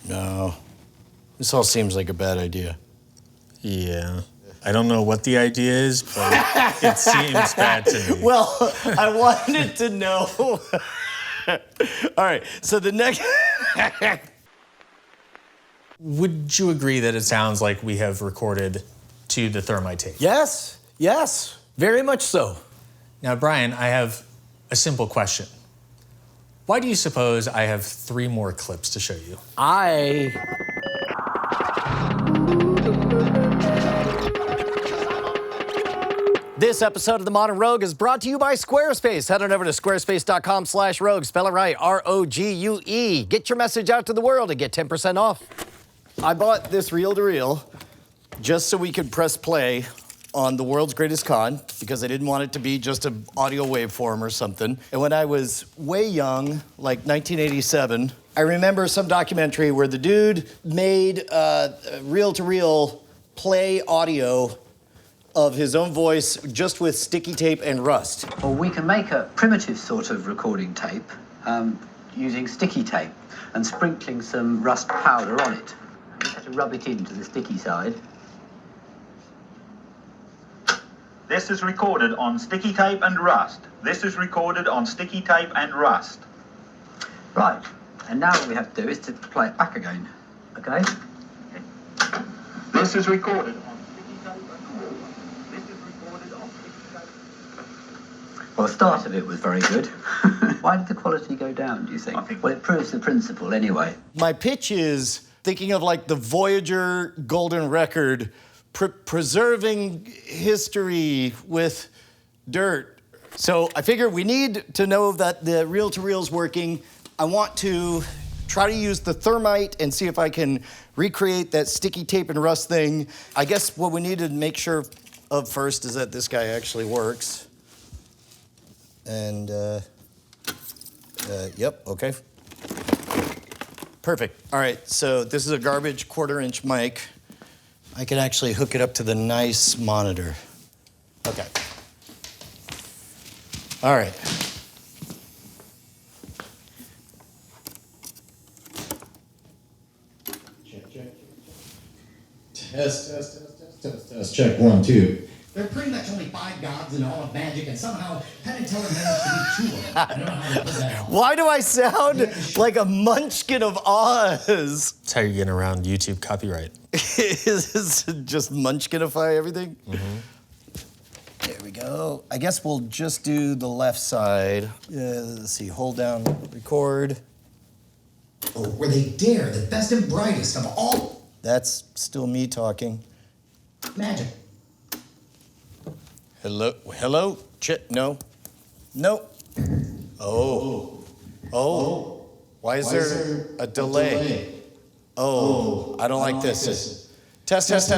No. This all seems like a bad idea. Yeah. I don't know what the idea is, but it seems bad to me. Well, I wanted to know. All right, so the next... Would you agree that it sounds like we have recorded to the Thermite tape? Yes, very much so. Now, Brian, I have a simple question. Why do you suppose I have 3 more clips to show you? This episode of The Modern Rogue is brought to you by Squarespace. Head on over to squarespace.com/rogue. Spell it right, R-O-G-U-E. Get your message out to the world and get 10% off. I bought this reel-to-reel just so we could press play on the world's greatest con, because I didn't want it to be just an audio waveform or something. And when I was way young, like 1987, I remember some documentary where the dude made reel-to-reel play audio of his own voice just with sticky tape and rust. Or we can make a primitive sort of recording tape using sticky tape and sprinkling some rust powder on it. You just have to rub it into the sticky side. This is recorded on sticky tape and rust. This is recorded on sticky tape and rust. Right, and now what we have to do is to play it back again, okay? This is recorded on sticky tape and rust. This is recorded on sticky tape. Well, the start of it was very good. Why did the quality go down, do you think? Well, it proves the principle anyway. My pitch is thinking of like the Voyager golden record, preserving history with dirt. So I figure we need to know that the reel-to-reel's working. I want to try to use the Thermite and see if I can recreate that sticky tape and rust thing. I guess what we need to make sure of first is that this guy actually works. And, yep, okay. Perfect. All right, so this is a garbage 1/4-inch mic. I can actually hook it up to the nice monitor. Okay. All right. Test. Check 1, 2. There are pretty much only 5 gods in all of magic, and somehow Penn and Teller managed to be 2 of them. I don't know how to put that on. Why do I sound like a munchkin of Oz? That's how you're getting around YouTube copyright. Is this just munchkinify everything? Mm-hmm. There we go. I guess we'll just do the left side. Let's see, hold down, record. Oh, where they dare, the best and brightest of all That's still me talking. magic. Hello? No. Oh. Why is there a delay? Oh, I don't like this. Test. Test.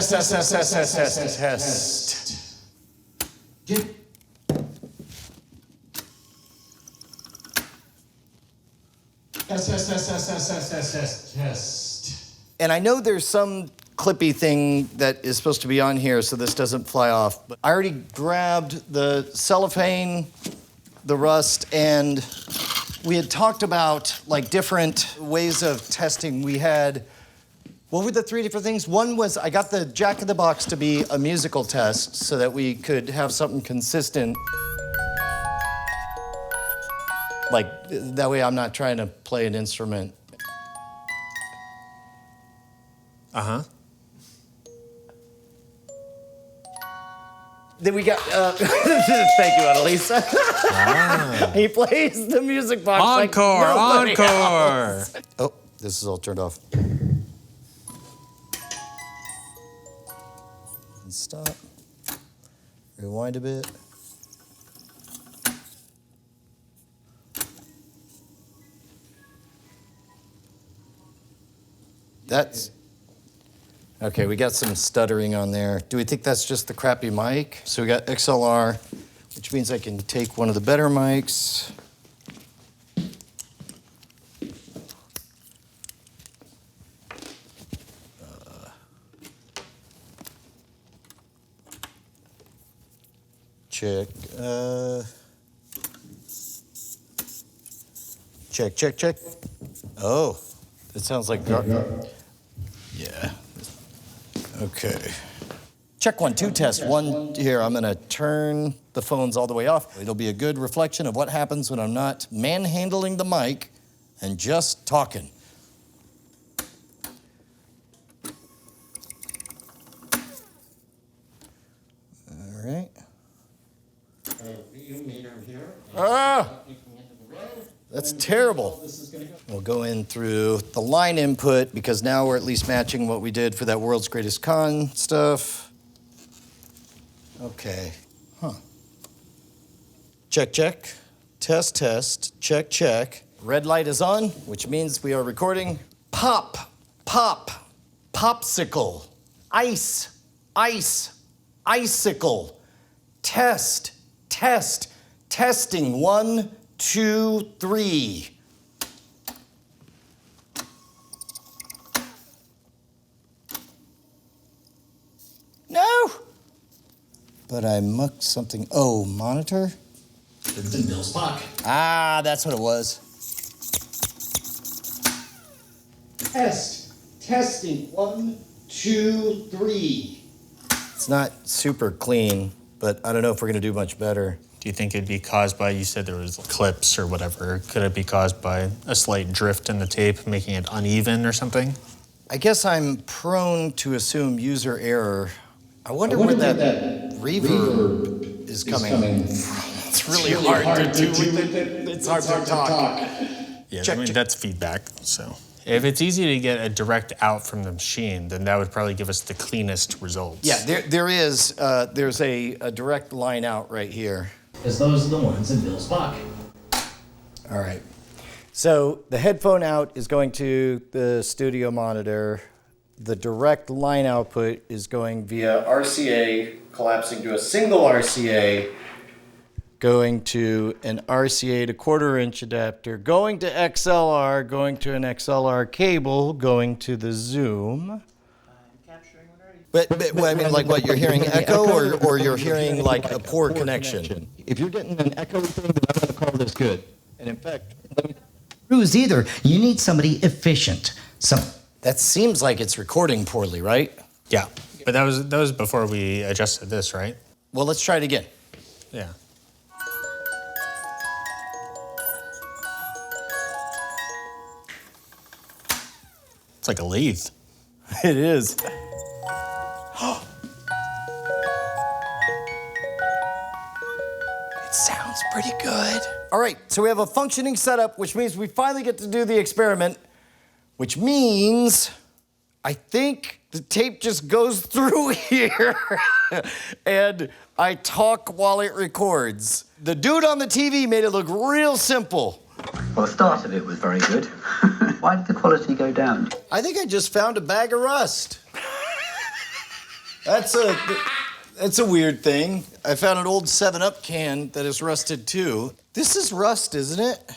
And I know there's some clippy thing that is supposed to be on here so this doesn't fly off, but I already grabbed the cellophane, the rust, and we had talked about like different ways of testing. We had, what were the 3 different things? One was I got the Jack in the Box to be a musical test so that we could have something consistent. Like, that way I'm not trying to play an instrument. Uh-huh. Then we got, thank you, Annaliese. He plays the music box Encore, like nobody encore. else. Oh, this is all turned off. Stop. Rewind a bit. That's... Okay, we got some stuttering on there. Do we think that's just the crappy mic? So we got XLR, which means I can take one of the better mics. Check. Check. Oh, It sounds like yeah. Okay. Check 1, 2, test 1. Here, I'm gonna turn the phones all the way off. It'll be a good reflection of what happens when I'm not manhandling the mic and just talking. All right. That's terrible. We'll go in through the line input because now we're at least matching what we did for that World's Greatest Con stuff. Okay. Huh. Check, check. Test, test. Check, check. Red light is on, which means we are recording. Pop, pop, popsicle. Ice, ice, icicle. Test, test, testing. 1, 2, 3. No! But I mucked something. Oh, monitor? It's in Bill's pocket. Ah, that's what it was. Testing. 1, 2, 3. It's not super clean, but I don't know if we're gonna do much better. Do you think it'd be caused by, you said there was clips or whatever, could it be caused by a slight drift in the tape, making it uneven or something? I guess I'm prone to assume user error. I wonder where that reverb is coming. It's really hard to do with it. It's hard to talk. Yeah, Check, I mean, check. that's feedback, so. If it's easy to get a direct out from the machine, then that would probably give us the cleanest results. Yeah, there's a direct line out right here. Because those are the ones in Bill's pocket. All right. So the headphone out is going to the studio monitor. The direct line output is going via RCA, collapsing to a single RCA, going to an RCA to 1/4 inch adapter, going to XLR, going to an XLR cable, going to the Zoom. But I mean, like what, you're hearing echo or you're hearing like a poor connection? If you're getting an echoey thing, then I'm going to call this good. And in fact, Cruise either. You need somebody efficient. That seems like it's recording poorly, right? Yeah, but that was before we adjusted this, right? Well, let's try it again. Yeah. It's like a lathe. It is. It sounds pretty good. All right, so we have a functioning setup, which means we finally get to do the experiment, which means I think the tape just goes through here and I talk while it records. The dude on the TV made it look real simple. Well, the start of it was very good. Why did the quality go down? I think I just found a bag of rust. That's a weird thing. I found an old 7-Up can that is rusted too. This is rust, isn't it?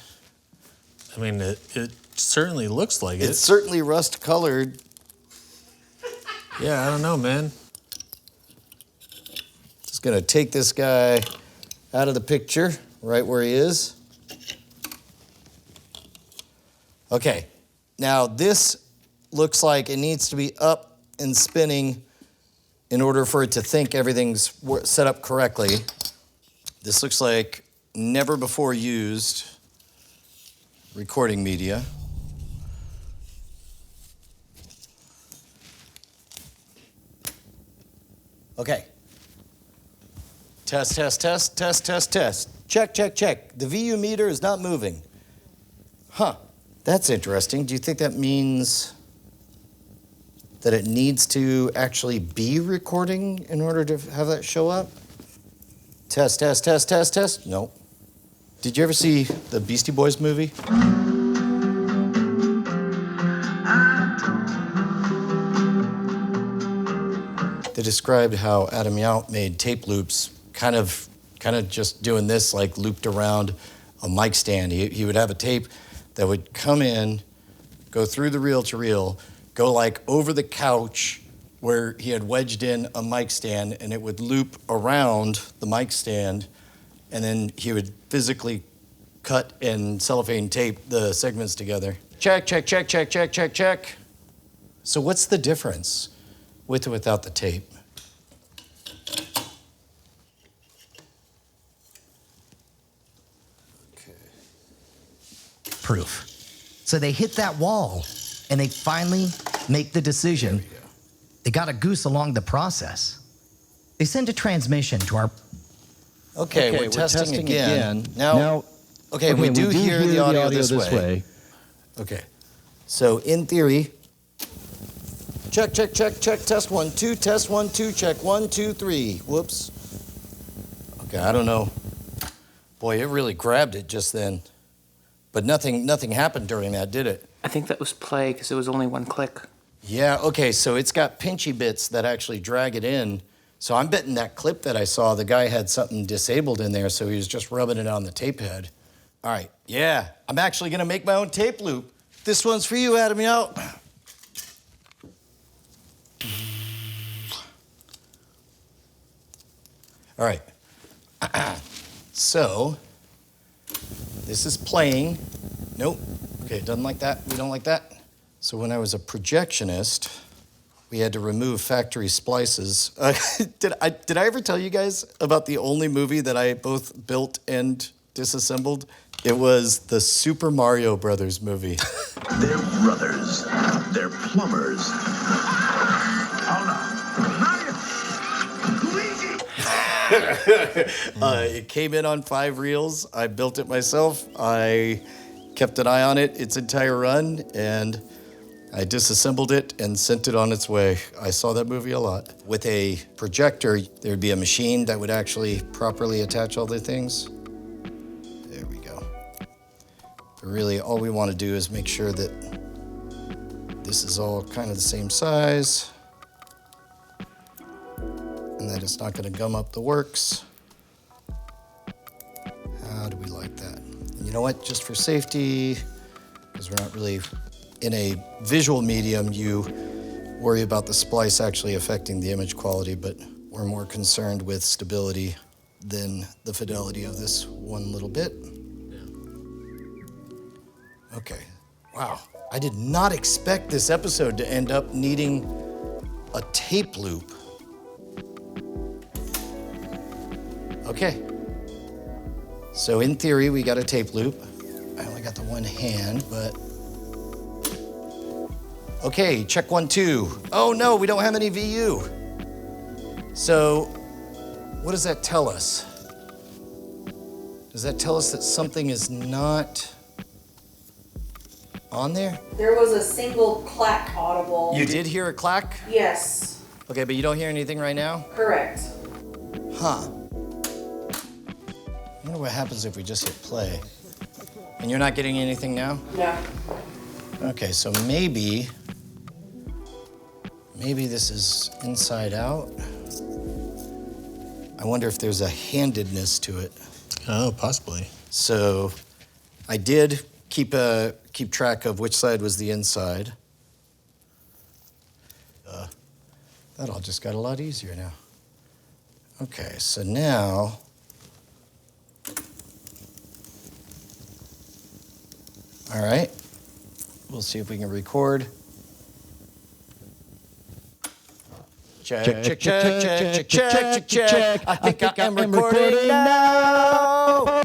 I mean, it certainly looks like it. It's certainly rust colored. Yeah, I don't know, man. Just gonna take this guy out of the picture, right where he is. Okay, now this looks like it needs to be up and spinning in order for it to think everything's set up correctly. This looks like never before used recording media. Okay. Test, test, test, test, test, test. Check, check, check. The VU meter is not moving. Huh, that's interesting. Do you think that means that it needs to actually be recording in order to have that show up? Test, test, test, test, test. No. Did you ever see the Beastie Boys movie? They described how Adam Yount made tape loops, kind of just doing this, like looped around a mic stand. He would have a tape that would come in, go through the reel-to-reel, go like over the couch where he had wedged in a mic stand, and it would loop around the mic stand, and then he would physically cut and cellophane tape the segments together. Check, check, check, check, check, check, check. So what's the difference with or without the tape? Proof. So they hit that wall, and they finally make the decision. They got a goose along the process. They send a transmission to our... Okay, we're testing again. Now, okay, we do hear the audio this way. Okay, so in theory, check, check, check, check, test 1, 2, test 1, 2, check 1, 2, 3. Whoops. Okay, I don't know. Boy, it really grabbed it just then. But nothing happened during that, did it? I think that was play because it was only one click. Yeah, okay, so it's got pinchy bits that actually drag it in. So I'm betting that clip that I saw, the guy had something disabled in there, so he was just rubbing it on the tape head. All right, yeah, I'm actually gonna make my own tape loop. This one's for you, Adam, out. All right, so this is playing. Nope, okay, it doesn't like that, we don't like that. So when I was a projectionist, we had to remove factory splices. Did I ever tell you guys about the only movie that I both built and disassembled? It was the Super Mario Brothers movie. They're brothers. They're plumbers. Oh no. Luigi! It came in on 5 reels. I built it myself. I kept an eye on it its entire run, and I disassembled it and sent it on its way. I saw that movie a lot. With a projector, there'd be a machine that would actually properly attach all the things. There we go. But really, all we want to do is make sure that this is all kind of the same size and that it's not going to gum up the works. How do we like that? And you know what? Just for safety, because we're not really in a visual medium, you worry about the splice actually affecting the image quality, but we're more concerned with stability than the fidelity of this one little bit. Okay, wow. I did not expect this episode to end up needing a tape loop. Okay, so in theory, we got a tape loop. I only got the one hand, but okay, check 1, 2. Oh no, we don't have any VU. So, what does that tell us? Does that tell us that something is not on there? There was a single clack audible. You did hear a clack? Yes. Okay, but you don't hear anything right now? Correct. Huh. I wonder what happens if we just hit play. And you're not getting anything now? No. Okay, so maybe this is inside out. I wonder if there's a handedness to it. Oh, possibly. So I did keep track of which side was the inside. That all just got a lot easier now. Okay, so now, all right, we'll see if we can record. Check, check, check, check, check, check, check, check. I think I am recording now.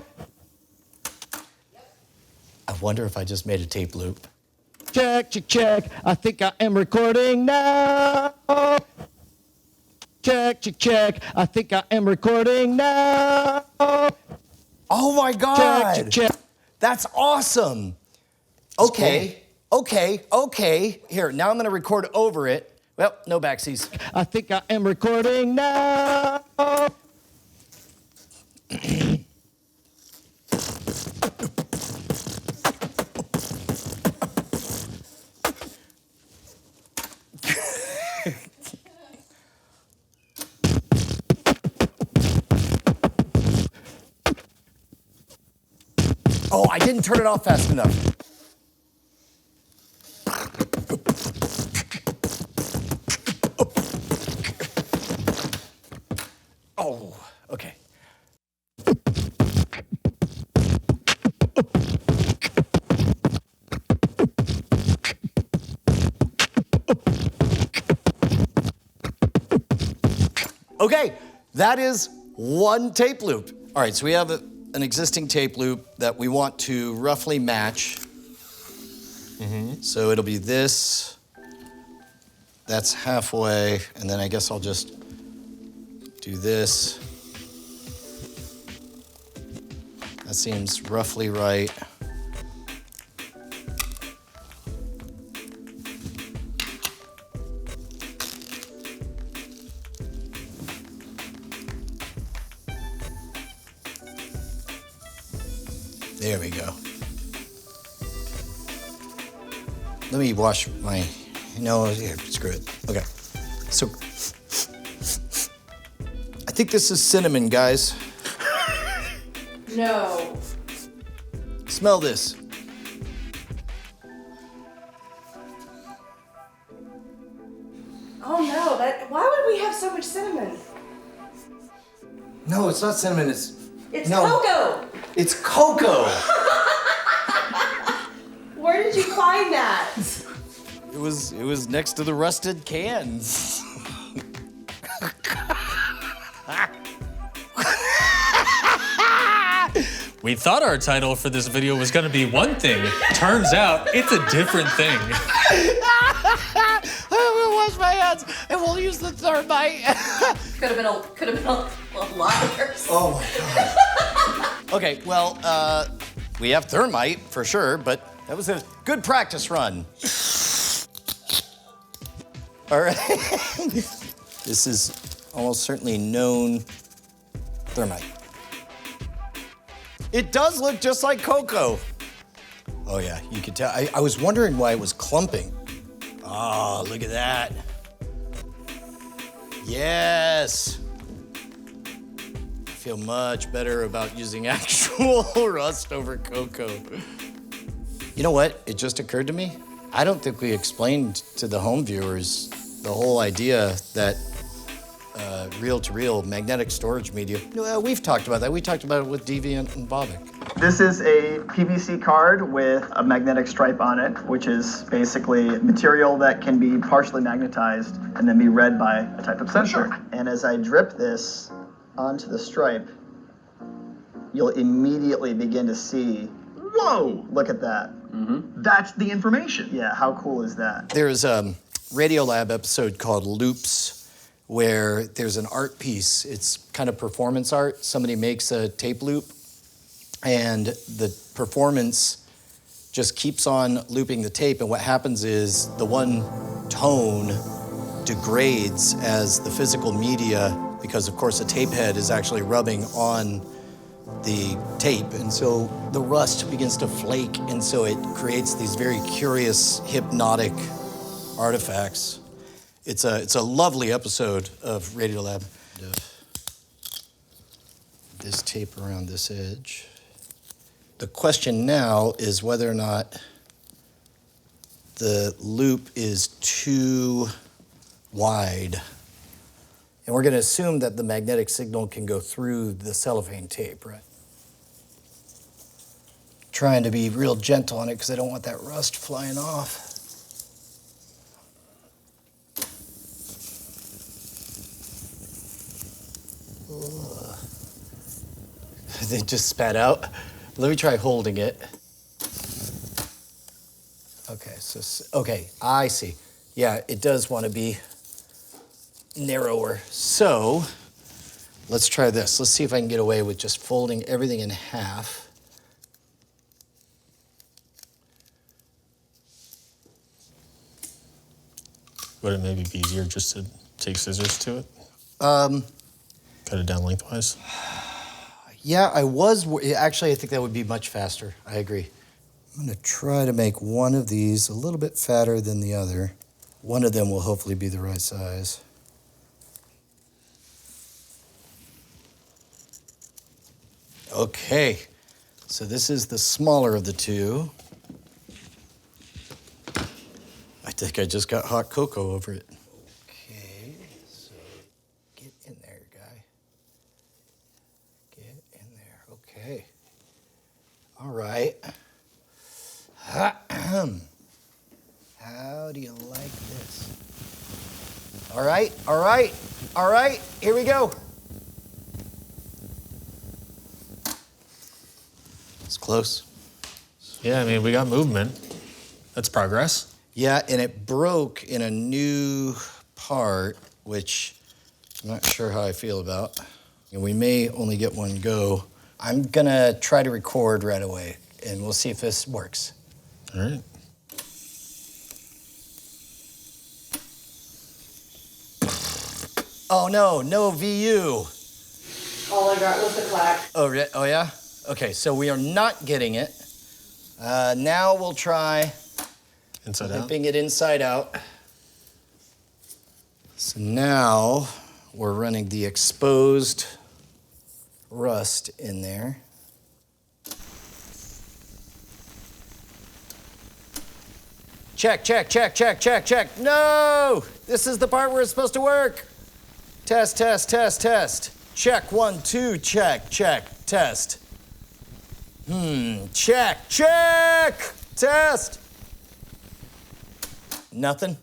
I wonder if I just made a tape loop. Check, check, check. I think I am recording now. Check, check, check. I think I am recording now. Oh my God. Check, check, check. That's awesome. Okay, okay, okay. Here, now I'm gonna record over it. Well, no backsies. I think I am recording now. Oh, I didn't turn it off fast enough. Oh, okay. Okay, that is one tape loop. All right, so we have an existing tape loop that we want to roughly match. So it'll be this, that's halfway, and then I guess I'll just do this. That seems roughly right. There we go. Let me wash my, no, here, screw it. Okay, so I think this is cinnamon, guys. No. Smell this. Oh no, why would we have so much cinnamon? No, it's not cinnamon, It's no. cocoa. It's cocoa. Where did you find that? It was next to the rusted cans. We thought our title for this video was gonna be one thing. Turns out it's a different thing. I'm gonna wash my hands and we'll use the Thermite. Could have been a lot worse. Oh my God. Okay, well, we have Thermite for sure, but that was a good practice run. All right. This is almost certainly known Thermite. It does look just like cocoa. Oh yeah, you can tell. I was wondering why it was clumping. Oh, look at that. Yes. I feel much better about using actual rust over cocoa. You know what? It just occurred to me. I don't think we explained to the home viewers the whole idea that reel-to-reel magnetic storage media. We've talked about that. We talked about it with Deviant and Bobic. This is a PVC card with a magnetic stripe on it, which is basically material that can be partially magnetized and then be read by a type of sensor. And as I drip this onto the stripe, you'll immediately begin to see, Whoa! look at that. That's the information. Yeah, how cool is that? There's a Radiolab episode called Loops, where there's an art piece. It's kind of performance art. Somebody makes a tape loop, and the performance just keeps on looping the tape, and what happens is the one tone degrades as the physical media, because of course a tape head is actually rubbing on the tape, and so the rust begins to flake, and so it creates these very curious hypnotic artifacts. It's a lovely episode of Radiolab. This tape around this edge. The question now is whether or not the loop is too wide. And we're going to assume that the magnetic signal can go through the cellophane tape, right? Trying to be real gentle on it because I don't want that rust flying off. They just spat out. Let me try holding it. Okay, okay, I see. Yeah, it does want to be narrower. So, let's try this. Let's see if I can get away with just folding everything in half. Would it maybe be easier just to take scissors to it? Cut it down lengthwise? Yeah, actually, I think that would be much faster. I agree. I'm gonna try to make one of these a little bit fatter than the other. One of them will hopefully be the right size. Okay, so this is the smaller of the two. I think I just got hot cocoa over it. Okay, so get in there, guy. Get in there, okay. All right. How do you like this? All right, all right, All right, here we go. It's close. Yeah, I mean, we got movement. That's progress. Yeah, and it broke in a new part, which I'm not sure how I feel about. And we may only get one go. I'm gonna try to record right away, and we'll see if this works. All right. Oh no, no VU. All I got was the clack. Oh, oh yeah? Okay, so we are not getting it. Now we'll try Inside out. flipping it inside out. So now we're running the exposed rust in there. Check, check, check, check, check, check. No! This is the part where it's supposed to work. Test, test, test, test. Check, 1, 2, check, check, test. Check, check, test. Nothing?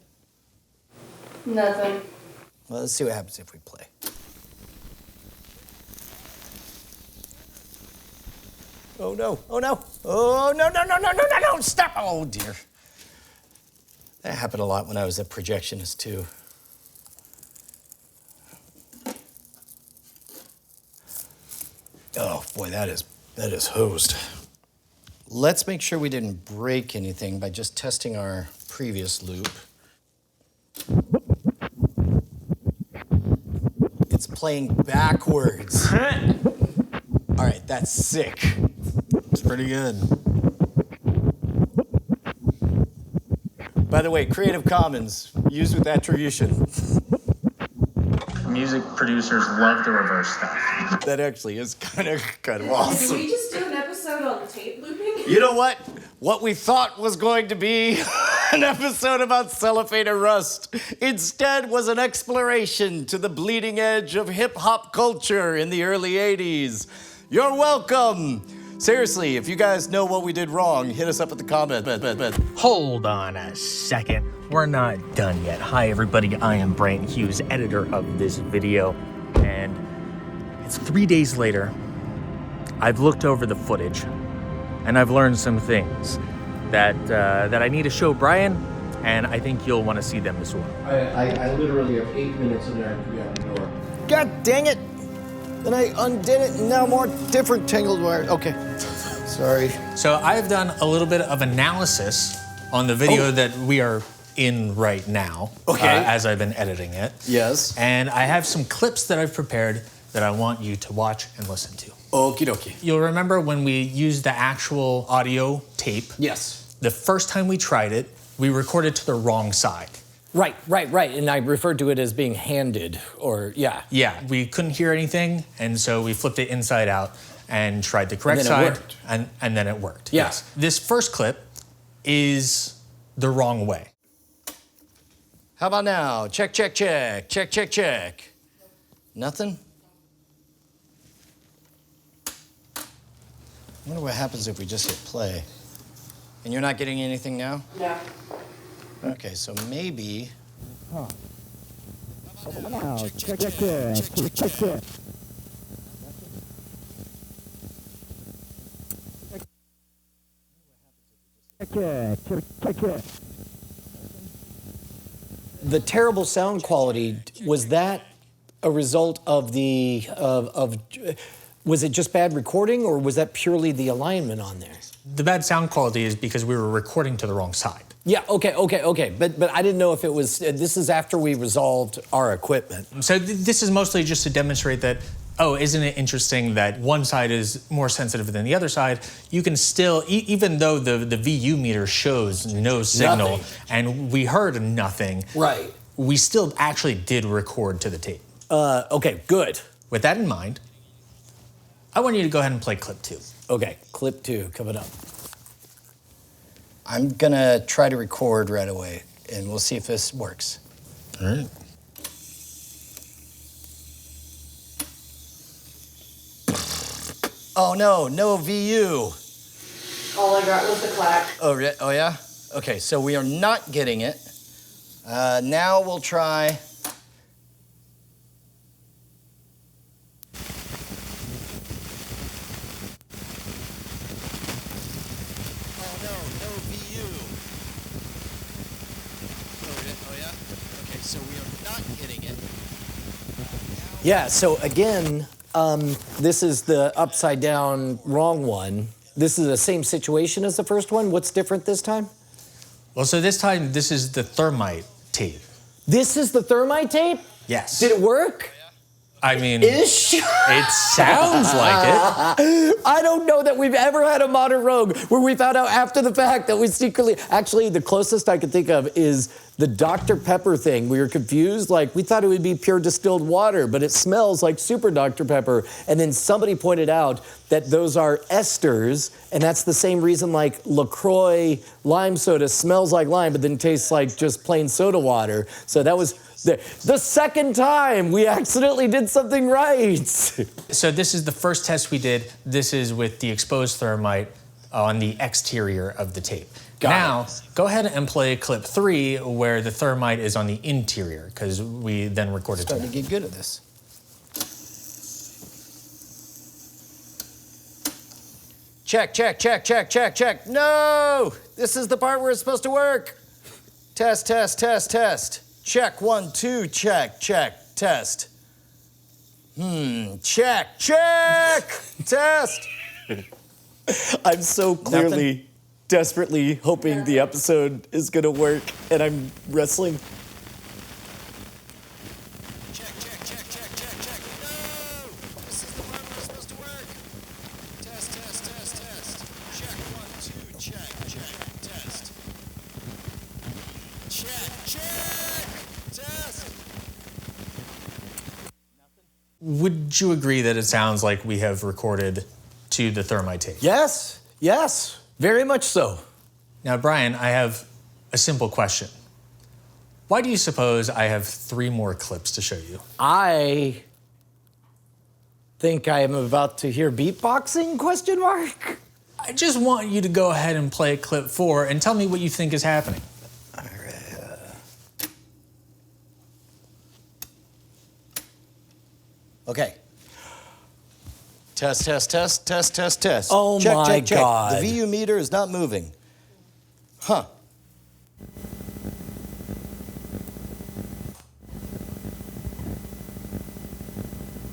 Nothing. Well, let's see what happens if we play. Oh no, oh no, oh no, no, no, no, no, no, no, stop, oh dear. That happened a lot when I was a projectionist too. Oh boy, that is hosed. Let's make sure we didn't break anything by just testing our previous loop. It's playing backwards. All right, that's sick. It's pretty good. By the way, Creative Commons, used with attribution. Music producers love to reverse stuff. That actually is kind of Did awesome. we just do an episode on tape looping? You know what? What we thought was going to be an episode about cellophane and rust instead was an exploration to the bleeding edge of hip-hop culture in the early 80s. You're welcome. Seriously, if you guys know what we did wrong, hit us up at the comment. Hold on a second. We're not done yet. Hi, everybody. I am Brandt Hughes, editor of this video, and it's 3 days later. I've looked over the footage, and I've learned some things that I need to show Brian, and I think you'll want to see them as well. I literally have 8 minutes and then I have to be out the door. God dang it! Then I undid it, and now more different tangled wires. Okay, sorry. So I've done a little bit of analysis on the video that we are in right now. Okay. As I've been editing it. Yes. And I have some clips that I've prepared that I want you to watch and listen to. Okie dokie. You'll remember when we used the actual audio tape. Yes. The first time we tried it, we recorded to the wrong side. Right. And I referred to it as being handed, or yeah. Yeah, we couldn't hear anything, and so we flipped it inside out and tried the correct And then it side, worked. and then it worked. Yeah. Yes. This first clip is the wrong way. How about now? Check, check, check, check, check, check. Nothing? I wonder what happens if we just hit play. And you're not getting anything now? No. Okay, so maybe. Check, check, check. The terrible sound quality, was that a result of the was it just bad recording, or was that purely the alignment on there? The bad sound quality is because we were recording to the wrong side. Yeah, okay. But I didn't know if it was, this is after we resolved our equipment. So this is mostly just to demonstrate that, oh, isn't it interesting that one side is more sensitive than the other side? You can still, even though the VU meter shows no signal, and we heard nothing, right? We still actually did record to the tape. Okay, good. With that in mind, I want you to go ahead and play clip 2. Okay, clip 2 coming up. I'm gonna try to record right away, and we'll see if this works. All right. Oh no, no VU. All I got was the clack. Oh yeah? Okay, so we are not getting it. Now we'll try Okay, so we are not hitting it. Yeah, so again, this is the upside down wrong one. This is the same situation as the first one. What's different this time? Well, so this time, this is the Thermite tape. This is the Thermite tape? Yes. Did it work? I mean, Ish? It sounds like it. I don't know that we've ever had a modern Rogue where we found out after the fact that we secretly... Actually, the closest I could think of is the Dr. Pepper thing. We were confused. Like, we thought it would be pure distilled water, but it smells like super Dr. Pepper. And then somebody pointed out that those are esters, and that's the same reason, like, LaCroix lime soda smells like lime, but then tastes like just plain soda water. So that was... The second time we accidentally did something right. So this is the first test we did. This is with the exposed Thermite on the exterior of the tape. Now, go ahead and play clip 3 where the Thermite is on the interior, because we then recorded Starting to get good at this. Check, check, check, check, check, check. No! This is the part where it's supposed to work. Test, test, test, test. Check, 1, 2, check, check, test. Check, check, test. I'm so clearly, desperately hoping the episode is gonna work, and I'm wrestling. Check, check, check, check, check, check. No! This is the part where it's supposed to work. Test, test, test, test. Check, 1, 2, check, check, test. Check, check, test. Would you agree that it sounds like we have recorded to the Thermite tape? Yes, yes, very much so. Now, Brian, I have a simple question. Why do you suppose I have 3 more clips to show you? I think I am about to hear beatboxing, question mark? I just want you to go ahead and play clip 4 and tell me what you think is happening. Okay. Test, test, test, test, test, test. Oh check, my check, check. God. The VU meter is not moving. Huh.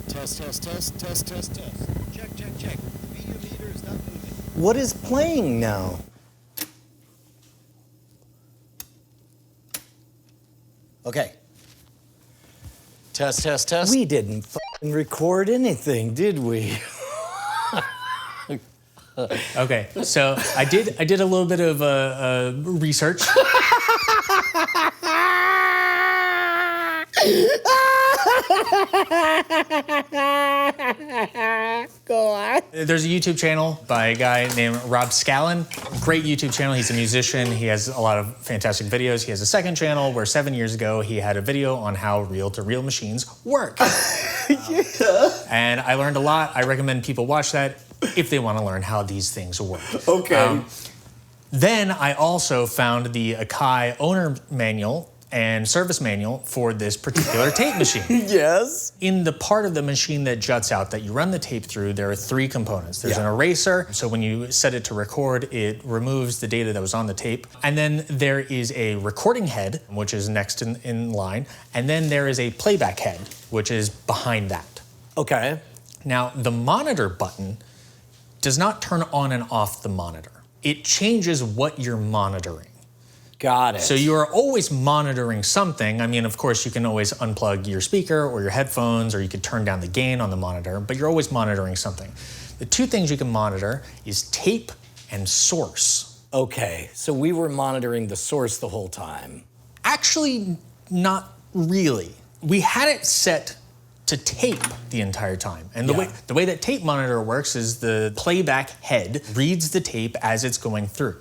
Test, test, test, test, test, test. Check, check, check. The VU meter is not moving. What is playing now? Okay. Test, test, test. We didn't fucking record anything, did we? Okay, so I did a little bit of research. Go on. There's a YouTube channel by a guy named Rob Scallon. Great YouTube channel. He's a musician. He has a lot of fantastic videos. He has a second channel where 7 years ago he had a video on how reel-to-reel machines work. And I learned a lot. I recommend people watch that if they want to learn how these things work. Okay. Then I also found the Akai owner manual and service manual for this particular tape machine. Yes. In the part of the machine that juts out that you run the tape through, there are 3 components. There's an eraser, so when you set it to record, it removes the data that was on the tape. And then there is a recording head, which is next in line. And then there is a playback head, which is behind that. Okay. Now, the monitor button does not turn on and off the monitor. It changes what you're monitoring. Got it. So you are always monitoring something. I mean, of course, you can always unplug your speaker or your headphones, or you could turn down the gain on the monitor, but you're always monitoring something. The 2 things you can monitor is tape and source. Okay, so we were monitoring the source the whole time. Actually, not really. We had it set to tape the entire time. And the way that tape monitor works is the playback head reads the tape as it's going through.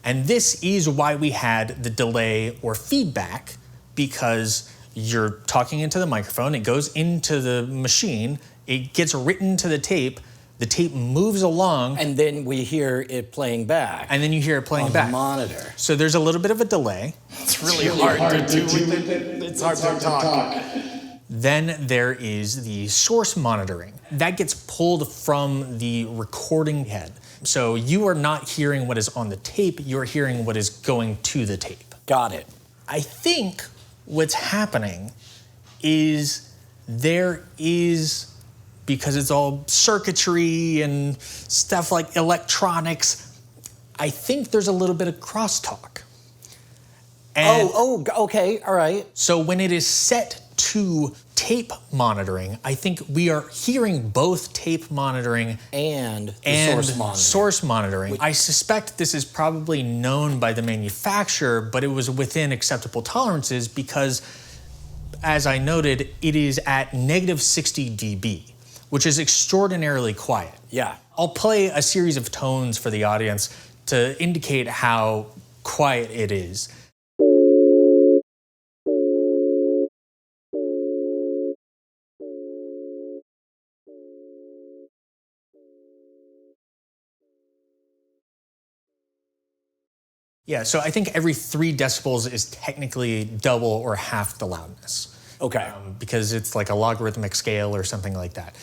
And this is why we had the delay or feedback, because you're talking into the microphone, it goes into the machine, it gets written to the tape moves along. And then we hear it playing back. And then you hear it playing back. On the monitor. So there's a little bit of a delay. It's really hard to do with it. It's hard to talk. Then there is the source monitoring. That gets pulled from the recording head. So you are not hearing what is on the tape, you're hearing what is going to the tape. Got it. I think what's happening is there is, because it's all circuitry and stuff like electronics, I think there's a little bit of crosstalk. And okay, all right. So when it is set to tape monitoring, I think we are hearing both tape monitoring and source monitoring. I suspect this is probably known by the manufacturer, but it was within acceptable tolerances because, as I noted, it is at negative 60 dB, which is extraordinarily quiet. Yeah. I'll play a series of tones for the audience to indicate how quiet it is. Yeah, so I think every 3 decibels is technically double or half the loudness. Okay. Because it's like a logarithmic scale or something like that.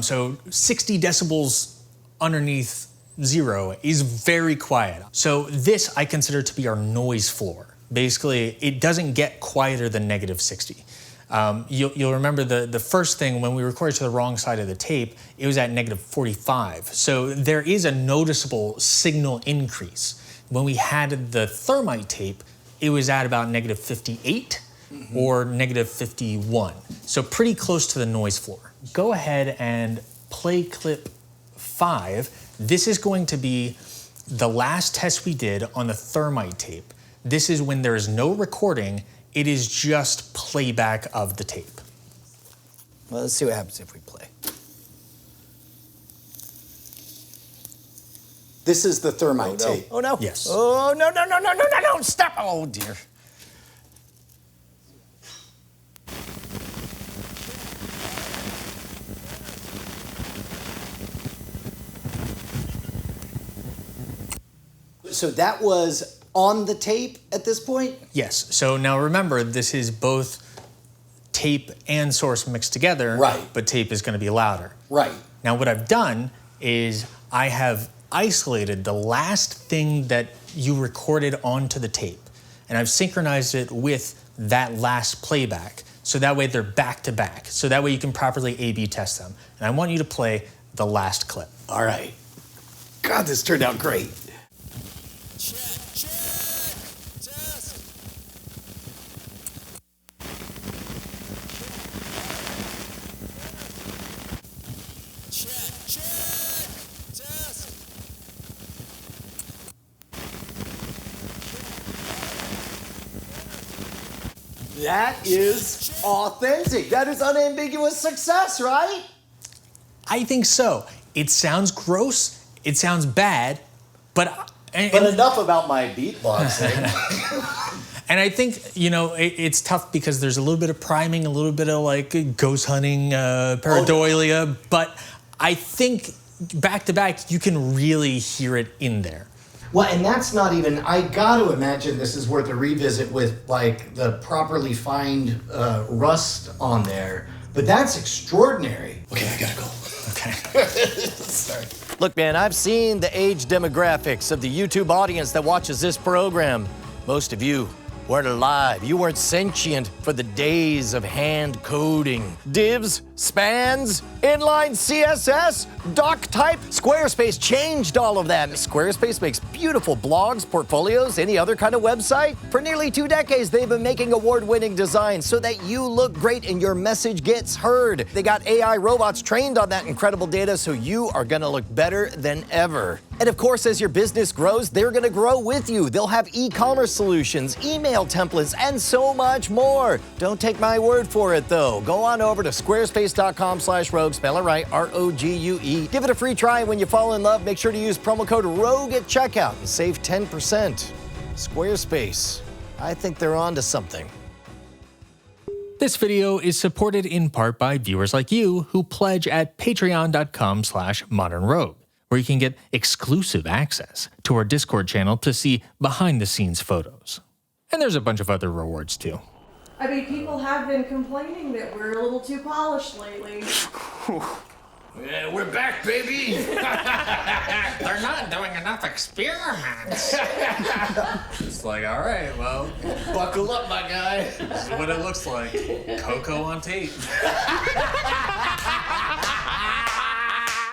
So 60 decibels underneath 0 is very quiet. So this I consider to be our noise floor. Basically, it doesn't get quieter than negative 60. You'll remember the first thing, when we recorded to the wrong side of the tape, it was at negative 45. So there is a noticeable signal increase. When we had the Thermite tape, it was at about negative 58 or negative 51. So pretty close to the noise floor. Go ahead and play clip 5. This is going to be the last test we did on the Thermite tape. This is when there is no recording, it is just playback of the tape. Well, let's see what happens if we play. This is the Thermite tape. Oh, no. Yes. Oh, no, stop. Oh, dear. So that was on the tape at this point? Yes. So now remember, this is both tape and source mixed together. Right. But tape is going to be louder. Right. Now what I've done is I have isolated the last thing that you recorded onto the tape, and I've synchronized it with that last playback, so that way they're back to back, so that way you can properly A/B test them. And I want you to play the last clip. All right. God, this turned out great. That is authentic. That is unambiguous success, right? I think so. It sounds gross, it sounds bad, but enough about my beatboxing. And I think, it's tough because there's a little bit of priming, a little bit of like ghost hunting, pareidolia, but I think back to back, you can really hear it in there. Well, and that's not even, I got to imagine this is worth a revisit with like the properly fined rust on there, but that's extraordinary. Okay, I gotta go. Okay. Sorry. Look, man, I've seen the age demographics of the YouTube audience that watches this program. Most of you weren't alive. You weren't sentient for the days of hand coding. Divs, spans, inline CSS, doc type. Squarespace changed all of that. Squarespace makes beautiful blogs, portfolios, any other kind of website. For nearly 2 decades, they've been making award-winning designs so that you look great and your message gets heard. They got AI robots trained on that incredible data, so you are gonna look better than ever. And of course, as your business grows, they're gonna grow with you. They'll have e-commerce solutions, email templates, and so much more. Don't take my word for it, though. Go on over to squarespace.com/rogue, spell it right, R-O-G-U-E. Give it a free try, and when you fall in love, make sure to use promo code ROGUE at checkout and save 10%. Squarespace, I think they're on to something. This video is supported in part by viewers like you who pledge at patreon.com/modernrogue, where you can get exclusive access to our Discord channel to see behind-the-scenes photos. And there's a bunch of other rewards too. I mean, people have been complaining that we're a little too polished lately. Yeah, we're back, baby. They're not doing enough experiments. It's like, all right, well, Buckle up, my guy. this is what it looks like. Coco on tape.